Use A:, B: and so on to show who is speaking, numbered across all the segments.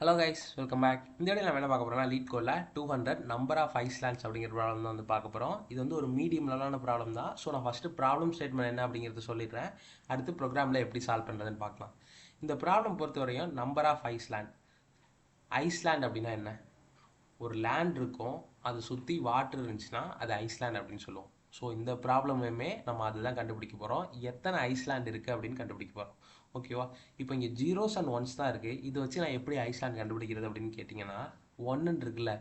A: Hello guys, welcome back. இந்த video நம்ம என்ன பார்க்க போகிறோம்னா லீட் கோடில் 200 நம்பர் ஆஃப் ஐஸ்லாண்ட்ஸ் அப்படிங்கிற ப்ராப்ளம் தான் வந்து பார்க்க போகிறோம். இது வந்து ஒரு மீடியம் லெவலான ப்ராப்ளம் தான். ஸோ நான் ஃபஸ்ட்டு ப்ராப்ளம் ஸ்டேட்மெண்ட் என்ன அப்படிங்கிறது சொல்லிடுறேன். அடுத்து ப்ரோக்ராமில் எப்படி சால்வ் பண்ணுறதுன்னு பார்க்கலாம். இந்த ப்ராப்ளம் பொறுத்த வரையும் நம்பர் ஆஃப் ஐஸ்லாண்ட். ஐஸ்லாண்ட் அப்படின்னா என்ன? ஒரு லேண்ட் இருக்கும், அதை சுற்றி வாட்டர் இருந்துச்சுன்னா அது ஐஸ்லாண்ட் அப்படின்னு சொல்லுவோம். ஸோ இந்த ப்ராப்ளமுமே நம்ம அதுதான் கண்டுபிடிக்க போகிறோம். எத்தனை ஐஸ்லாண்ட் இருக்குது அப்படின்னு கண்டுபிடிக்க போகிறோம். ஓகேவா? இப்போ இங்கே ஜீரோஸ் அண்ட் ஒன்ஸ் தான் இருக்குது. இதை வச்சு நான் எப்படி ஐஸ்லாண்ட் கண்டுபிடிக்கிறது அப்படின்னு கேட்டிங்கன்னா, ஒன்றுன்னு இருக்குல்ல,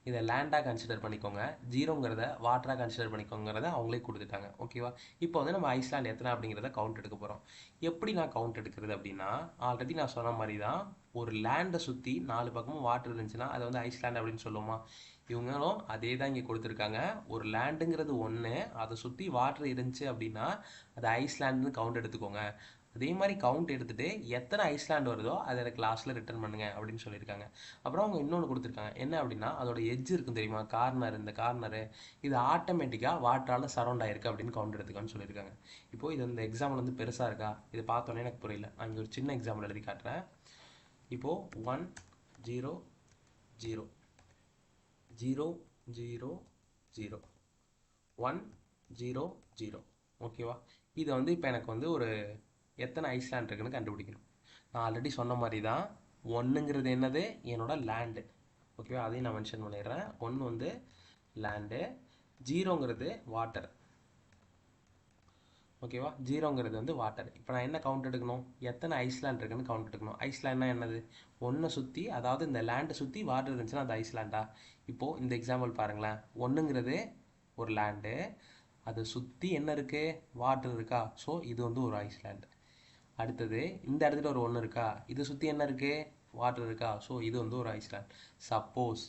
A: இதை லேண்டாக கன்சிடர் பண்ணிக்கோங்க, ஜீரோங்கிறத வாட்டராக கன்சிடர் பண்ணிக்கோங்கிறத அவங்களே கொடுத்துட்டாங்க. ஓகேவா? இப்போ வந்து நம்ம ஐஸ்லாண்ட் எத்தனை அப்படிங்கிறத கவுண்ட் எடுக்க போகிறோம். எப்படி நான் கவுண்ட் எடுக்கிறது அப்படின்னா, ஆல்ரெடி நான் சொன்ன மாதிரி தான், ஒரு லேண்டை சுற்றி 4 பக்கமும் வாட்டர் இருந்துச்சுன்னா அதை வந்து ஐஸ்லாண்ட் அப்படின்னு சொல்லுவோமா? இவங்களும் அதே தான் இங்கே கொடுத்துருக்காங்க. ஒரு லேண்டுங்கிறது ஒன்று, அதை சுற்றி வாட்டர் இருந்துச்சு அப்படின்னா அது ஐஸ்லாண்டுன்னு கவுண்ட் எடுத்துக்கோங்க. அதே மாதிரி கவுண்ட் எடுத்துகிட்டு எத்தனை ஐஸ்லாண்ட் வருதோ அதை எனக்கு லாஸ்ட்டில் ரிட்டர்ன் பண்ணுங்க அப்படின்னு சொல்லியிருக்காங்க. அப்புறம் அவங்க இன்னொன்று கொடுத்துருக்காங்க. என்ன அப்படின்னா, அதோட எட்ஜ் இருக்கும் தெரியுமா, கார்னர், இந்த கார்னரு இது ஆட்டோமேட்டிக்காக வாட்டரால் சரௌண்ட் ஆயிருக்கு அப்படின்னு கவுண்ட் எடுத்துக்கோன்னு சொல்லியிருக்காங்க. இப்போது இது இந்த எக்ஸாம்பிள் வந்து பெருசாக இருக்கா, இது பார்த்தோன்னே எனக்கு புரியல. நான் இங்கே ஒரு சின்ன எக்ஸாம்பிள் எழுதி காட்டுறேன். இப்போது 1 0 0 0 0 0 1 0 0. ஓகேவா? இதை வந்து இப்போ எனக்கு வந்து ஒரு எத்தனை ஐஸ்லாண்ட் இருக்குன்னு கண்டுபிடிக்கணும். நான் ஆல்ரெடி சொன்ன மாதிரி தான், ஒன்றுங்கிறது என்னது, என்னோட லேண்டு. ஓகேவா? அதையும் நான் மென்ஷன் பண்ணிடுறேன். ஒன்று வந்து லேண்டு, ஜீரோங்கிறது வாட்டர். ஓகேவா? ஜீரோங்கிறது வந்து வாட்டர். இப்போ நான் என்ன கவுண்ட் எடுக்கணும், எத்தனை ஐஸ்லாண்ட் இருக்குன்னு கவுண்ட் எடுக்கணும். ஐஸ்லாண்ட்னா என்னது, ஒன்றை சுற்றி, அதாவது இந்த லேண்டை சுற்றி வாட்டர் இருந்துச்சுன்னா அது ஐஸ்லாண்டா? இப்போது இந்த எக்ஸாம்பிள் பாருங்களேன். ஒன்றுங்கிறது ஒரு லேண்டு, அதை சுற்றி என்ன இருக்குது, வாட்டர் இருக்கா? ஸோ இது வந்து ஒரு ஐஸ்லாண்டு. அடுத்தது இந்த இடத்துல ஒரு ஒன்று இருக்கா, இதை சுற்றி என்ன இருக்குது, வாட்டர் இருக்கா? ஸோ இது வந்து ஒரு ஐஸ்லாண்ட். சப்போஸ்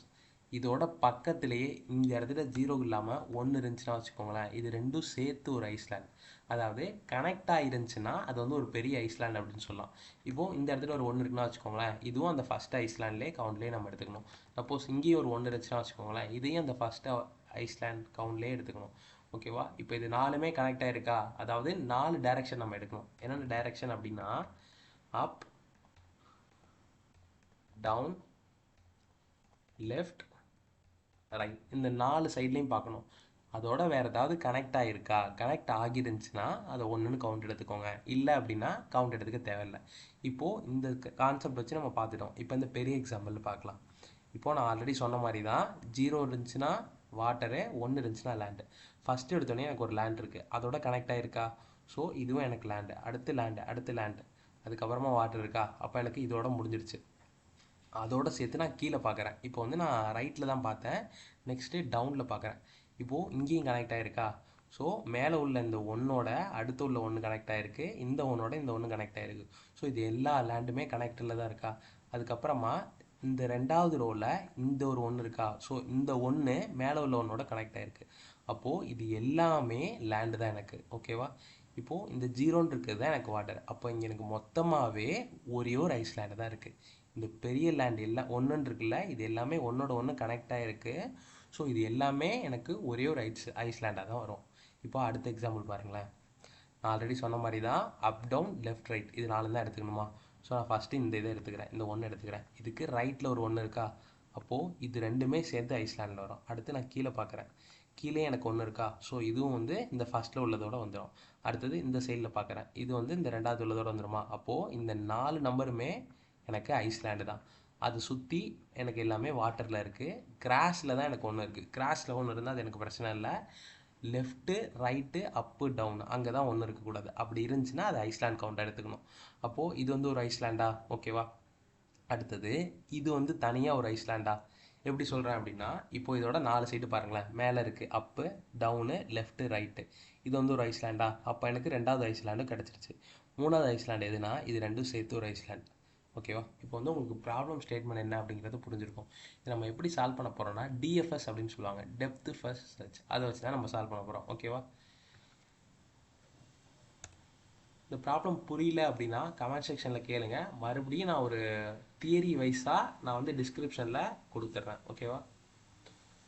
A: இதோட பக்கத்துலேயே இந்த இடத்துல ஜீரோ இல்லாமல் ஒன்று இருந்துச்சுன்னா வச்சுக்கோங்களேன், இது ரெண்டும் சேர்த்து ஒரு ஐஸ்லாண்ட். அதாவது கனெக்ட் ஆகிருந்துச்சுன்னா அது வந்து ஒரு பெரிய ஐஸ்லாண்ட் அப்படின்னு சொல்லலாம். இப்போது இந்த இடத்துல ஒரு ஒன்று இருக்குன்னா வச்சுக்கோங்களேன், இதுவும் அந்த ஃபஸ்ட் ஐஸ்லாண்ட்லேயே கவுண்ட்லேயே நம்ம எடுத்துக்கணும். சப்போஸ் இங்கேயும் ஒரு ஒன்று இருந்துச்சுன்னா வச்சுக்கோங்களேன், இதையும் அந்த ஃபஸ்ட்டு ஐஸ்லாண்ட் கவுண்ட்லேயே எடுத்துக்கணும். ஓகேவா? இப்போ இது நாலுமே கனெக்ட் ஆகிருக்கா, அதாவது 4 டைரக்ஷன் நம்ம எடுக்கணும். என்னென்ன டைரக்ஷன் அப்படின்னா, அப், டவுன், லெஃப்ட், ரைட், இந்த 4 சைட்லேயும் பார்க்கணும். அதோட வேறு ஏதாவது கனெக்ட் ஆகிருக்கா, கனெக்ட் ஆகிருந்துச்சுன்னா அதை ஒன்றுன்னு கவுண்ட் எடுத்துக்கோங்க. இல்லை அப்படின்னா கவுண்ட் எடுத்துக்க தேவையில்லை. இப்போது இந்த கான்செப்ட் வச்சு நம்ம பார்த்துட்டோம். இப்போ இந்த பெரிய எக்ஸாம்பிள் பார்க்கலாம். இப்போது நான் ஆல்ரெடி சொன்ன மாதிரி தான், ஜீரோ இருந்துச்சுன்னா வாட்டரு, ஒன்று இருந்துச்சுன்னா லேண்டு. ஃபஸ்ட்டு எடுத்தோடனே எனக்கு ஒரு லேண்ட் இருக்குது, அதோட கனெக்ட் ஆகிருக்கா? ஸோ இதுவும் எனக்கு லேண்டு, அடுத்து லேண்டு, அடுத்து லேண்டு, அதுக்கப்புறமா வாட்டர் இருக்கா? அப்போ எனக்கு இதோட முடிஞ்சிருச்சு. அதோடு சேர்த்து நான் கீழே பார்க்குறேன். இப்போ வந்து நான் ரைட்டில் தான் பார்த்தேன், நெக்ஸ்ட்டு டவுனில் பார்க்குறேன். இப்போது இங்கேயும் கனெக்ட் ஆகிருக்கா? ஸோ மேலே உள்ள இந்த ஒன்னோட அடுத்து உள்ள ஒன்று கனெக்ட் ஆகிருக்கு, இந்த ஒன்னோட இந்த ஒன்று கனெக்ட் ஆகிருக்கு. ஸோ இது எல்லா லேண்டுமே கனெக்டில் தான் இருக்கா? அதுக்கப்புறமா இந்த ரெண்டாவது ரோவில் இந்த ஒரு ஒன்று இருக்கா? ஸோ இந்த ஒன்று மேலே உள்ள ஒன்றோட கனெக்ட் ஆகிருக்கு. அப்போது இது எல்லாமே லேண்டு தான் எனக்கு. ஓகேவா? இப்போது இந்த ஜீரோன்னு இருக்கிறது தான் எனக்கு வாட்டர். அப்போ இங்கே எனக்கு மொத்தமாகவே ஒரே ஒரு ஐஸ்லேண்டு தான் இருக்குது. இந்த பெரிய லேண்ட் எல்லாம் ஒன்றுன்னு இருக்குல்ல, இது எல்லாமே ஒன்றோட ஒன்று கனெக்ட் ஆகிருக்கு. ஸோ இது எல்லாமே எனக்கு ஒரே ஒரு ஐஸ்லேண்டாக தான் வரும். இப்போ அடுத்த எக்ஸாம்பிள் பாருங்களேன். நான் ஆல்ரெடி சொன்ன மாதிரி தான், அப், டவுன், லெஃப்ட், ரைட், இது 4 தான் எடுத்துக்கணுமா? ஸோ நான் ஃபஸ்ட்டு இந்த இதை எடுத்துக்கிறேன், இந்த ஒன்று எடுத்துக்கிறேன். இதுக்கு ரைட்டில் ஒரு ஒன்று இருக்கா? அப்போது இது ரெண்டுமே சேர்த்து ஐஸ்லாண்டில் வரும். அடுத்து நான் கீழே பார்க்குறேன், கீழே எனக்கு ஒன்று இருக்கா? ஸோ இதுவும் வந்து இந்த ஃபஸ்ட்டில் உள்ளதோடு வந்துடும். அடுத்தது இந்த சைடில் பார்க்குறேன், இது வந்து இந்த ரெண்டாவது உள்ளதோடு வந்துடுமா? அப்போது இந்த 4 நம்பருமே எனக்கு ஐஸ்லாண்டு தான். அது சுற்றி எனக்கு எல்லாமே வாட்டரில் இருக்குது. கிராஸில் தான் எனக்கு ஒன்று இருக்குது. கிராஸில் ஒன்று இருந்தால் அது எனக்கு பிரச்சனை இல்லை. லெஃப்ட்டு, ரைட்டு, அப்பு, டவுன், அங்கே தான் ஒன்று இருக்கக்கூடாது. அப்படி இருந்துச்சுன்னா அது ஐஸ்லாண்ட் கவுண்ட் எடுத்துக்கணும். அப்போது இது வந்து ஒரு ஐஸ்லாண்டா? ஓகேவா? அடுத்தது இது வந்து தனியாக ஒரு ஐஸ்லாண்டா? எப்படி சொல்கிறேன் அப்படின்னா, இப்போ இதோட 4 சைடு பாருங்களேன், மேலே இருக்குது அப்பு, டவுனு, லெஃப்ட்டு, ரைட்டு, இது வந்து ஒரு ஐஸ்லாண்டா? அப்போ எனக்கு ரெண்டாவது ஐஸ்லாண்டு கிடச்சிருச்சு. மூணாவது ஐஸ்லாண்டு எதுனா, இது ரெண்டும் சேர்த்து ஒரு ஐஸ்லாண்ட். ஓகேவா? இப்போ வந்து உங்களுக்கு ப்ராப்ளம் ஸ்டேட்மெண்ட் என்ன அப்படிங்கிறது புரிஞ்சிருக்கும். இது நம்ம எப்படி சால்வ் பண்ண போகிறோம்னா, டிஎஃப்எஸ் அப்படின்னு சொல்லுவாங்க, டெப்த் ஃபர்ஸ்ட் சர்ச், அதை வச்சு தான் நம்ம சால்வ் பண்ண போகிறோம். ஓகேவா? இந்த ப்ராப்ளம் புரியல அப்படின்னா கமெண்ட் செக்ஷனில் கேளுங்க. மறுபடியும் நான் ஒரு தியரி வைஸாக நான் வந்து டிஸ்கிரிப்ஷனில் கொடுத்துட்றேன். ஓகேவா?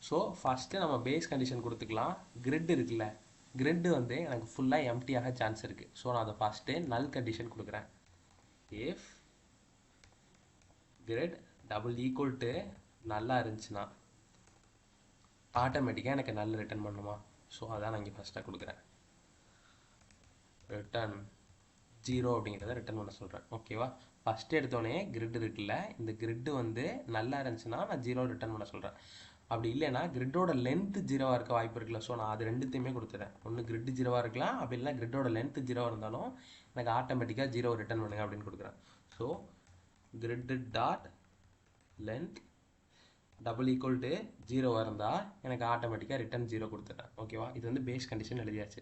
A: ஸோ ஃபஸ்ட்டு நம்ம பேஸ் கண்டிஷன் கொடுத்துக்கலாம். கிரிட் இருக்குல்ல, கிரிட் வந்து எனக்கு ஃபுல்லாக எம்டியாக சான்ஸ் இருக்குது. ஸோ நான் அதை ஃபஸ்ட்டு நல் கண்டிஷன் கொடுக்குறேன். If grid double equal to நல்லா இருந்துச்சுன்னா ஆட்டோமேட்டிக்காக எனக்கு நல்ல ரிட்டர்ன் பண்ணுமா? ஸோ அதான் நான் இங்கே ஃபஸ்ட்டாக கொடுக்குறேன். ரிட்டர்ன் 0 அப்படிங்கிறத ரிட்டர்ன் பண்ண சொல்கிறேன். ஓகேவா? ஃபஸ்ட்டு எடுத்தோடனே கிரிட் இருக்குல்ல, இந்த கிரிட்டு வந்து நல்லா இருந்துச்சுன்னா நான் 0 ரிட்டர்ன் பண்ண சொல்கிறேன். அப்படி இல்லைன்னா கிரிட்டோட லென்த்து 0வாக இருக்க வாய்ப்பு இருக்குல்ல, ஸோ நான் அது ரெண்டுத்தையுமே கொடுத்துறேன். ஒன்று கிரிட்டு 0வாக இருக்கலாம், அப்படி இல்லைனா கிரிட்டோட லென்த்து 0வாக இருந்தாலும் எனக்கு ஆட்டோமேட்டிக்காக 0 ரிட்டர்ன் பண்ணுங்க அப்படின்னு கொடுக்குறேன். So grid dot length double equal to 0 இருந்தால் எனக்கு ஆட்டோமேட்டிக்காக ரிட்டர்ன் 0 கொடுத்துட்றேன். ஓகேவா? இது வந்து பேஸ் கண்டிஷன் எழுதியாச்சு.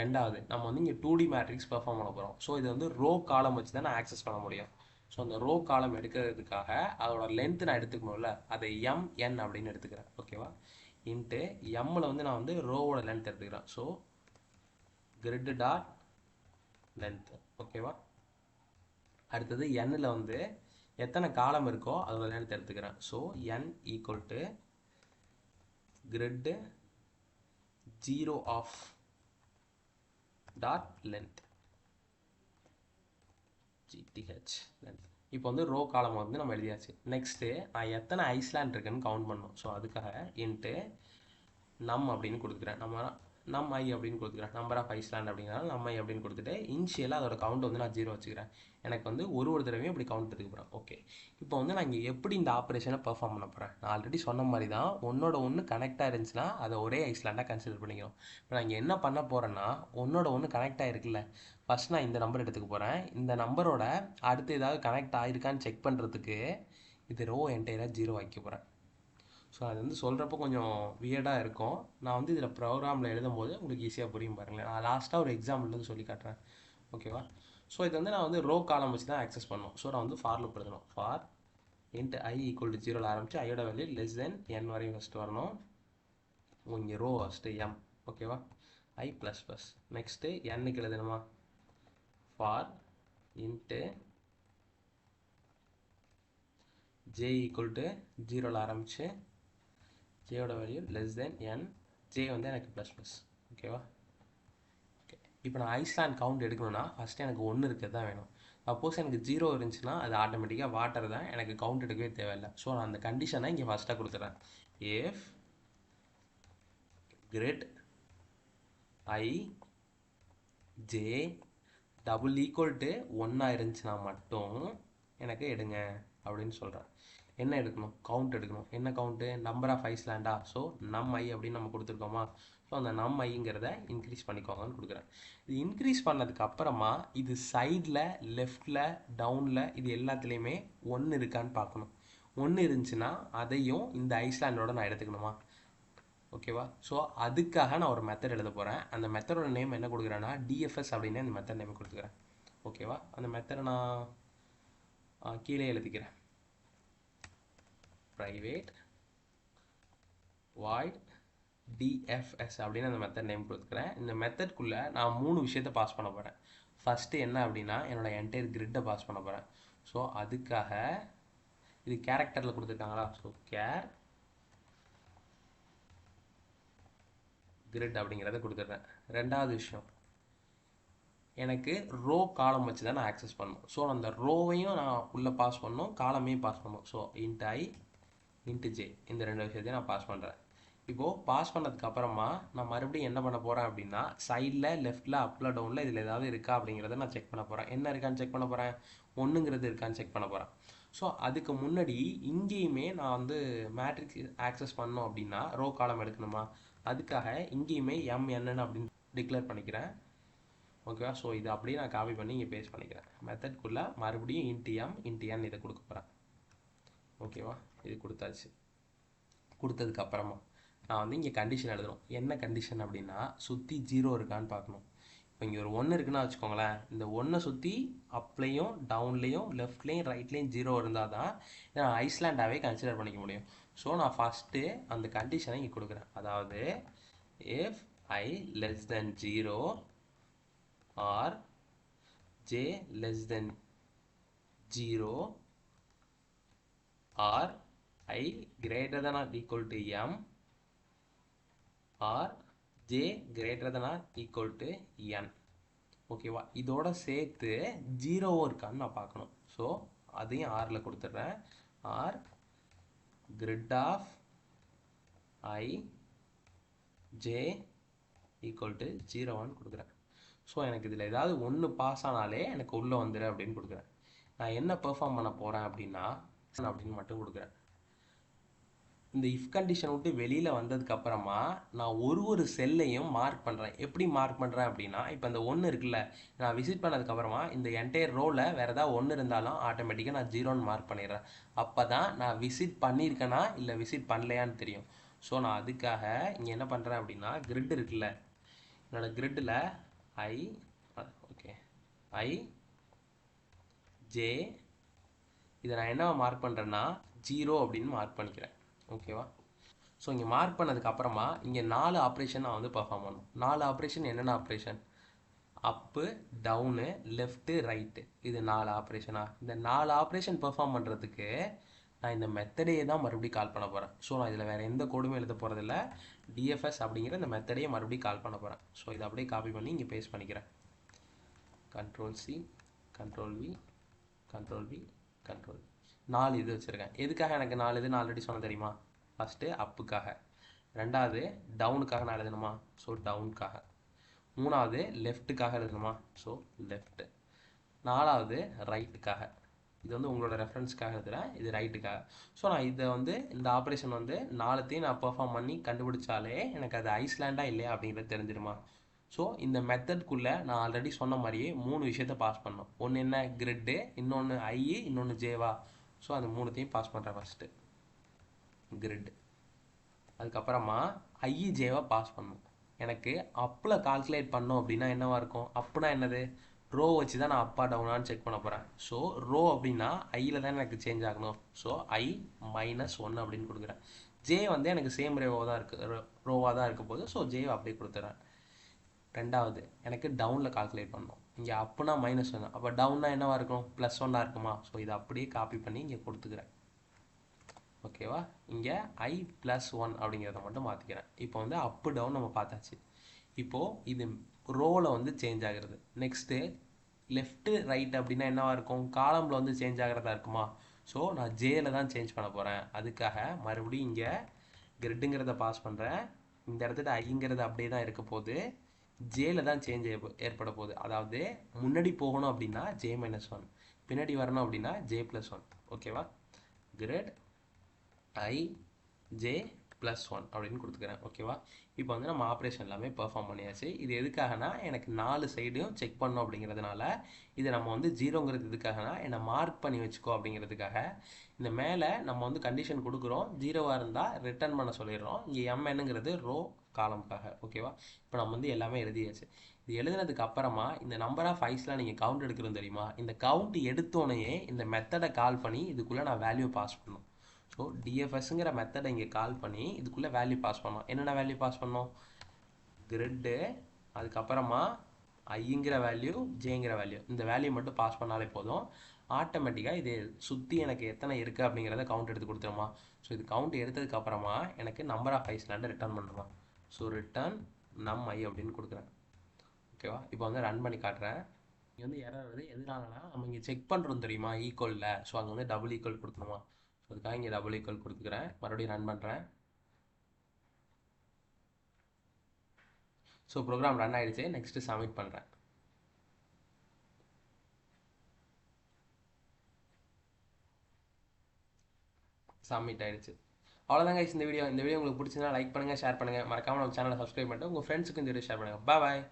A: ரெண்டாவது, நம்ம வந்து இங்கே 2D மேட்ரிக்ஸ் பெர்ஃபார்ம் பண்ண போகிறோம். ஸோ இது வந்து ரோ காலம் வச்சு தான் நான் ஆக்சஸ் பண்ண முடியும். ஸோ அந்த ரோ காலம் எடுக்கிறதுக்காக அதோட லென்த்து நான் எடுத்துக்கணும்ல, அதை MN அப்படின்னு எடுத்துக்கிறேன். ஓகேவா? இன்ட்டு எம்மில் வந்து நான் வந்து ரோவோட லென்த் எடுத்துக்கிறேன். So grid dot length. ஓகேவா? அடுத்தது எண்ணில் வந்து எத்தனை காலம் இருக்கோ அதோட லென்த் எடுத்துக்கிறேன். So n equal to grid 0 of dot length GTH length. இப்போ வந்து ரோ காலம் வந்து நம்ம எழுதியாச்சு. நெக்ஸ்ட்டு நான் எத்தனை ஐஸ்லாண்ட் இருக்குன்னு கவுண்ட் பண்ணணும். ஸோ அதுக்காக இன்ட்டு நம் அப்படின்னு கொடுக்குறேன். நம் ஐ அப்படின்னு கொடுத்துக்கிறேன். நம்பர் ஆஃப் ஐஸ்லாண்ட் அப்படிங்கிறனால நம் ஐ அப்படின்னு கொடுத்துட்டு இனிஷியலாக அதோட கவுண்ட் வந்து நான் 0 வச்சுக்கிறேன். எனக்கு வந்து ஒரு தடவையும் இப்படி கவுண்ட் எடுத்துக்க போகிறேன். ஓகே, இப்போ வந்து நான் இங்கே எப்படி இந்த ஆப்ரேஷனை பெர்ஃபார்ம் பண்ண போகிறேன்? நான் ஆல்ரெடி சொன்ன மாதிரி தான், ஒன்று கனெக்டாக இருந்துச்சுன்னா அதை ஒரே ஐஸ்லாண்டாக கன்சிடர் பண்ணிக்கணும். இப்போ நான் இங்கே என்ன பண்ண போகிறேன்னா, ஒன்று கனெக்ட் ஆகிருக்குல்ல, ஃபஸ்ட் நான் இந்த நம்பர் எடுத்துக்க போகிறேன். இந்த நம்பரோட அடுத்து ஏதாவது கனெக்ட் ஆகிருக்கான்னு செக் பண்ணுறதுக்கு இது ரோ என்டையராக 0 வைக்க போகிறேன். ஸோ அது வந்து சொல்கிறப்போ கொஞ்சம் வியர்டாக இருக்கும். நான் வந்து இதில் ப்ரோக்ராமில் எழுதும்போது உங்களுக்கு ஈஸியாக புரியும் பாருங்களேன். நான் லாஸ்ட்டாக ஒரு எக்ஸாம்பிள் வந்து சொல்லி காட்டுறேன். ஓகேவா? ஸோ இது வந்து நான் வந்து ரோ காலம் வச்சு தான் ஆக்சஸ் பண்ணணும். ஸோ நான் வந்து ஃபார் லூப் எழுதணும். For int i equal to 0 ஆரம்பிச்சு ஐயோட வேல்யூ லெஸ் தென் n வரையும் ஃபஸ்ட்டு வரணும். இங்கே ரோ ஃபஸ்ட்டு m. ஓகேவா? i plus plus. நெக்ஸ்ட்டு n-க்கு எழுதணுமா? For int j equal to 0 ஆரம்பிச்சு ஜேயோட value less than n, j வந்து எனக்கு ப்ளஸ் ப்ளஸ். ஓகேவா? ஓகே, இப்போ நான் ஐஸ்லாண்ட் கவுண்ட் எடுக்கணும்னா ஃபஸ்ட்டு எனக்கு 1 இருக்கிறது தான் வேணும். சப்போஸ் எனக்கு 0 இருந்துச்சுன்னா அது ஆட்டோமேட்டிக்காக வாட்டர் தான், எனக்கு கவுண்ட் எடுக்கவே தேவையில்லை. ஸோ நான் அந்த கண்டிஷனை இங்கே ஃபஸ்ட்டாக கொடுத்துட்றேன். If grid I J double equal to 1 இருந்துச்சுன்னா மட்டும் எனக்கு எடுங்க அப்படின்னு சொல்கிறேன். என்ன எடுக்கணும்? கவுண்ட் எடுக்கணும். என்ன கவுண்ட்டு? நம்பர் ஆஃப் ஐஸ்லாண்டா? ஸோ நம் ஐ அப்படின்னு நம்ம கொடுத்துருக்கோமா? ஸோ அந்த நம் ஐங்கிறத இன்க்ரீஸ் பண்ணிக்கோங்கன்னு கொடுக்குறேன். இது இன்க்ரீஸ் பண்ணதுக்கு அப்புறமா இது சைடில், லெஃப்டில், டவுனில் இது எல்லாத்துலேயுமே 1 இருக்கான்னு பார்க்கணும். 1 இருந்துச்சுன்னா அதையும் இந்த ஐஸ்லாண்டோட நான் எடுத்துக்கணுமா? ஓகேவா? ஸோ அதுக்காக நான் ஒரு மெத்தட் எழுத போகிறேன். அந்த மெத்தடோட நேம் என்ன கொடுக்குறேன்னா டிஎஃப்எஸ் அப்படின்னு அந்த மெத்தட் நேம் கொடுத்துக்கிறேன். ஓகேவா? அந்த மெத்தடை நான் கீழே எழுதிக்கிறேன். ப்ரைவேட் வாய்ட் டிஎஃப்எஸ் அப்படின்னு அந்த மெத்தட் நேம் கொடுத்துக்கிறேன். இந்த மெத்தட்குள்ளே நான் 3 விஷயத்தை பாஸ் பண்ண போகிறேன். ஃபஸ்ட்டு என்ன அப்படின்னா என்னோட என்டையர் கிரிட்டை பாஸ் பண்ண போகிறேன். ஸோ அதுக்காக இது கேரக்டரில் கொடுத்துருக்காங்களா? ஸோ கேர் கிரிட் அப்படிங்கிறத கொடுத்துட்றேன். ரெண்டாவது விஷயம், எனக்கு ரோ காலம் வச்சு தான் நான் ஆக்சஸ் பண்ணணும். ஸோ அந்த ரோவையும் நான் உள்ளே பாஸ் பண்ணணும், காலமையும் பாஸ் பண்ணணும். ஸோ இன்ட் ஐ இன்ட்டு ஜே, இந்த 2 விஷயத்தையும் நான் பாஸ் பண்ணுறேன். இப்போது பாஸ் பண்ணதுக்கு அப்புறமா நான் மறுபடியும் என்ன பண்ண போகிறேன் அப்படின்னா சைடில், லெஃப்ட்டில், அப்பில், டவுனில் இதில் ஏதாவது இருக்கா அப்படிங்கிறத நான் செக் பண்ண போகிறேன். என்ன இருக்கான்னு செக் பண்ண போகிறேன்? 1ங்கிறது இருக்கான்னு செக் பண்ண போகிறேன். ஸோ அதுக்கு முன்னாடி இங்கேயுமே நான் வந்து மேட்ரிக்ஸ் ஆக்சஸ் பண்ணோம் அப்படின்னா ரோ காலம் எடுக்கணுமா? அதுக்காக இங்கேயுமே MN அப்படின்னு டிக்ளேர் பண்ணிக்கிறேன். ஓகேவா? ஸோ இது அப்படியே நான் காப்பி பண்ணி இங்கே பேஸ்ட் பண்ணிக்கிறேன். மெத்தட்குள்ளே மறுபடியும் இன்ட்டு M இன்ட்டு N இதை கொடுக்க போகிறேன். ஓகேவா? இது கொடுத்தாச்சு. கொடுத்ததுக்கப்புறமா நான் வந்து இங்கே கண்டிஷன் எழுதணும். என்ன கண்டிஷன் அப்படின்னா சுற்றி 0 இருக்கான்னு பார்க்கணும். இப்போ இங்கே ஒரு 1 இருக்குன்னா வச்சுக்கோங்களேன், இந்த 1 சுற்றி அப்லேயும், டவுன்லேயும், லெஃப்ட்லேயும், ரைட்லேயும் 0 இருந்தால் தான் நான் ஐஸ்லாண்டாகவே கன்சிடர் பண்ணிக்க முடியும். ஸோ நான் ஃபஸ்ட்டு அந்த கண்டிஷனை இங்கே கொடுக்குறேன். அதாவது if I less than 0 or J less than 0 or I greater than or equal to M or J greater than or equal to N. ஓகேவா? இதோட சேர்த்து 0 இருக்கான்னு நான் பார்க்கணும். ஸோ அதையும் ஆரில் கொடுத்துட்றேன். Or grid of I j equal to 0 1 கொடுக்குறேன். ஸோ எனக்கு இதில் ஏதாவது ஒன்று பாஸ் ஆனாலே எனக்கு உள்ளே வந்துடு அப்படின்னு கொடுக்குறேன். நான் என்ன பெர்ஃபார்ம் பண்ண போகிறேன் அப்படின்னா அப்படின்னு மட்டும் கொடுக்குறேன். இந்த இஃப் கண்டிஷன் விட்டு வெளியில் வந்ததுக்கப்புறமா நான் ஒரு செல்லையும் மார்க் பண்ணுறேன். எப்படி மார்க் பண்ணுறேன் அப்படின்னா, இப்போ இந்த ஒன்று இருக்குல்ல, நான் விசிட் பண்ணதுக்கப்புறமா இந்த என்டையர் ரோவில் வேறு ஏதாவது ஒன்று இருந்தாலும் ஆட்டோமேட்டிக்காக நான் 0ன்னு மார்க் பண்ணிடுறேன். அப்போ தான் நான் விசிட் பண்ணியிருக்கேனா இல்லை விசிட் பண்ணலையான்னு தெரியும். ஸோ நான் அதுக்காக இங்கே என்ன பண்ணுறேன் அப்படின்னா, கிரிட் இருக்குல்ல, என்னோடய கிரிட்டில் ஐ ஜே இதை நான் என்ன மார்க் பண்ணுறேன்னா 0 அப்படின்னு மார்க் பண்ணிக்கிறேன். ஓகேவா? ஸோ இங்கே மார்க் பண்ணதுக்கப்புறமா இங்கே 4 ஆப்ரேஷன் நான் வந்து பர்ஃபார்ம் பண்ணணும். 4 ஆப்ரேஷன் என்னென்ன ஆப்ரேஷன்? அப்பு, டவுனு, லெஃப்ட்டு, ரைட்டு. இது 4 ஆப்ரேஷனா? இந்த 4 ஆப்ரேஷன் பெர்ஃபார்ம் பண்ணுறதுக்கு நான் இந்த மெத்தடையே தான் மறுபடியும் கால் பண்ண போகிறேன். ஸோ நான் இதில் வேறு எந்த கோடுமே எழுத போகிறதில்ல. டிஎஃப்எஸ் அப்படிங்கிற இந்த மெத்தடையே மறுபடியும் கால் பண்ண போகிறேன். ஸோ இதை அப்படியே காப்பி பண்ணி இங்கே பேஸ்ட் பண்ணிக்கிறேன். Ctrl+C, Ctrl+V, Ctrl+V, Ctrl+V. 4 இது வச்சுருக்கேன். எதுக்காக எனக்கு 4 இது நான் ஆல்ரெடி சொன்ன தெரியுமா? ஃபஸ்ட்டு அப்புக்காக, ரெண்டாவது டவுனுக்காக நான் எழுதணுமா? ஸோ டவுனுக்காக, மூணாவது லெஃப்ட்டுக்காக எழுதணுமா? ஸோ லெஃப்ட்டு, நாலாவது ரைட்டுக்காக. இது வந்து உங்களோட ரெஃபரன்ஸ்க்காக எழுதுகிறேன், இது ரைட்டுக்காக. ஸோ நான் இதை வந்து இந்த ஆப்ரேஷன் வந்து 4த்தையும் நான் பெர்ஃபார்ம் பண்ணி கண்டுபிடிச்சாலே எனக்கு அது ஐஸ்லாண்டாக இல்லையா அப்படிங்கிறது தெரிஞ்சிடுமா? ஸோ இந்த மெத்தட்குள்ளே நான் ஆல்ரெடி சொன்ன மாதிரியே 3 விஷயத்த பாஸ் பண்ணோம். ஒன்று என்ன? கிரிட்டு, இன்னொன்று ஐ, இன்னொன்று ஜேவா. ஸோ அந்த 3த்தையும் பாஸ் பண்ணுறேன். ஃபஸ்ட்டு கிரிட், அதுக்கப்புறமா ஐ ஜேவா பாஸ் பண்ணணும். எனக்கு அப்பில் கால்குலேட் பண்ணோம் அப்படின்னா என்னவா இருக்கும்? அப்புனா என்னது? ரோ வச்சு தான் நான் அப்பா டவுனான்னு செக் பண்ண போகிறேன். ஸோ ரோ அப்படின்னா ஐயில் தான் எனக்கு சேஞ்ச் ஆகணும். ஸோ I -1 அப்படின்னு கொடுக்குறேன். ஜே வந்து எனக்கு சேம் ரோவாக தான் இருக்க போகுது. ஸோ ஜே அப்படியே கொடுத்துறேன். ரெண்டாவது எனக்கு டவுனில் கால்குலேட் பண்ணணும். இங்கே அப்புனா -1, அப்போ டவுன்னா என்னவா இருக்கும்? +1 இருக்குமா? ஸோ இதை அப்படியே காப்பி பண்ணி இங்கே கொடுத்துக்கிறேன். ஓகேவா? இங்கே I+1 அப்படிங்கிறத மட்டும் மாற்றிக்கிறேன். இப்போ வந்து அப்பு டவுன் நம்ம பார்த்தாச்சு. இப்போது இது ரோவில் வந்து சேஞ்ச் ஆகிறது. நெக்ஸ்ட்டு லெஃப்ட்டு ரைட் அப்படின்னா என்னவா இருக்கும்? காலமில் வந்து சேஞ்ச் ஆகிறதா இருக்குமா? ஸோ நான் ஜேயில் தான் சேஞ்ச் பண்ண போகிறேன். அதுக்காக மறுபடியும் இங்கே கிரிட்டுங்கிறத பாஸ் பண்ணுறேன். இந்த இடத்துல ஐங்கிறது அப்படியே தான் இருக்க போகுது. ஜேயில் தான் சேஞ்ச் ஏற்பட போகுது. அதாவது முன்னாடி போகணும் அப்படின்னா J-1, பின்னாடி வரணும் அப்படின்னா J+1. ஓகேவா? கிரிட் ஐ J+1 அப்படின்னு கொடுத்துக்கிறேன். ஓகேவா? இப்போ வந்து நம்ம ஆப்ரேஷன் எல்லாமே பெர்ஃபார்ம் பண்ணியாச்சு. இது எதுக்காகனா எனக்கு 4 சைடையும் செக் பண்ணோம் அப்படிங்கிறதுனால. இது நம்ம வந்து 0ங்கிறது எதுக்காகனா என்னை மார்க் பண்ணி வச்சுக்கோ அப்படிங்கிறதுக்காக. இந்த மேலே நம்ம வந்து கண்டிஷன் கொடுக்குறோம், 0வாக இருந்தால் ரிட்டர்ன் பண்ண சொல்லிடுறோம். இங்கே MNங்கிறது ரோ காலமுக்காக. ஓகேவா? இப்போ நம்ம வந்து எல்லாமே எழுதியாச்சு. இது எழுதுனதுக்கு அப்புறமா இந்த நம்பர் ஆஃப் ஐஸ்லாம் நீங்கள் கவுண்ட் எடுக்கிறது தெரியுமா? இந்த கவுண்ட் எடுத்தோடனே இந்த மெத்தடை கால் பண்ணி இதுக்குள்ளே நான் வேல்யூ பாஸ் பண்ணணும். ஸோ டிஎஃப்எஸ்ங்கிற மெத்தடை இங்கே கால் பண்ணி இதுக்குள்ளே வேல்யூ பாஸ் பண்ணோம். என்னென்ன வேல்யூ பாஸ் பண்ணோம்? கிரிட்டு, அதுக்கப்புறமா ஐங்கிற வேல்யூ, ஜேங்கிற வேல்யூ. இந்த வேல்யூ மட்டும் பாஸ் பண்ணாலே போதும். ஆட்டோமேட்டிக்காக இது சுற்றி எனக்கு எத்தனை இருக்குது அப்படிங்கிறத கவுண்ட் எடுத்து கொடுத்துருமா? ஸோ இது கவுண்ட் எடுத்ததுக்கப்புறமா எனக்கு நம்பர் ஆஃப் ஐஸ்லாண்டை ரிட்டர்ன் பண்ணுமா? ஸோ ரிட்டர்ன் நம் ஐ அப்படின்னு கொடுக்குறேன். ஓகேவா? இப்போ வந்து ரன் பண்ணி காட்டுறேன். இங்கே வந்து எரர் வருது. எதனாலனா நம்ம இங்கே செக் பண்ணுறோம் தெரியுமா ஈக்குவலில்? ஸோ அங்கே வந்து டபுள் ஈக்குவல் கொடுக்கணுமா? ஸோ அதுக்காக இங்கே டபுள் ஈக்குவல் கொடுத்துக்கிறேன். மறுபடியும் ரன் பண்ணுறேன். ஸோ ப்ரோக்ராம் ரன் ஆகிடுச்சு. நெக்ஸ்ட்டு சப்மிட் பண்ணுறேன். சப்மிட் ஆகிடுச்சு. அவ்வளோதாங்க இந்த வீடியோ. இந்த வீடியோ உங்களுக்கு பிடிச்சிருந்தா லைக் பண்ணுங்கள், ஷேர் பண்ணுங்கள். மறக்காமல் நம்ம சேனலை சப்ஸ்கிரைப் பண்ணிட்டு உங்கள் ஃப்ரெண்ட்ஸுக்கு இந்த வீடியோ ஷேர் பண்ணுங்கள். பாய்.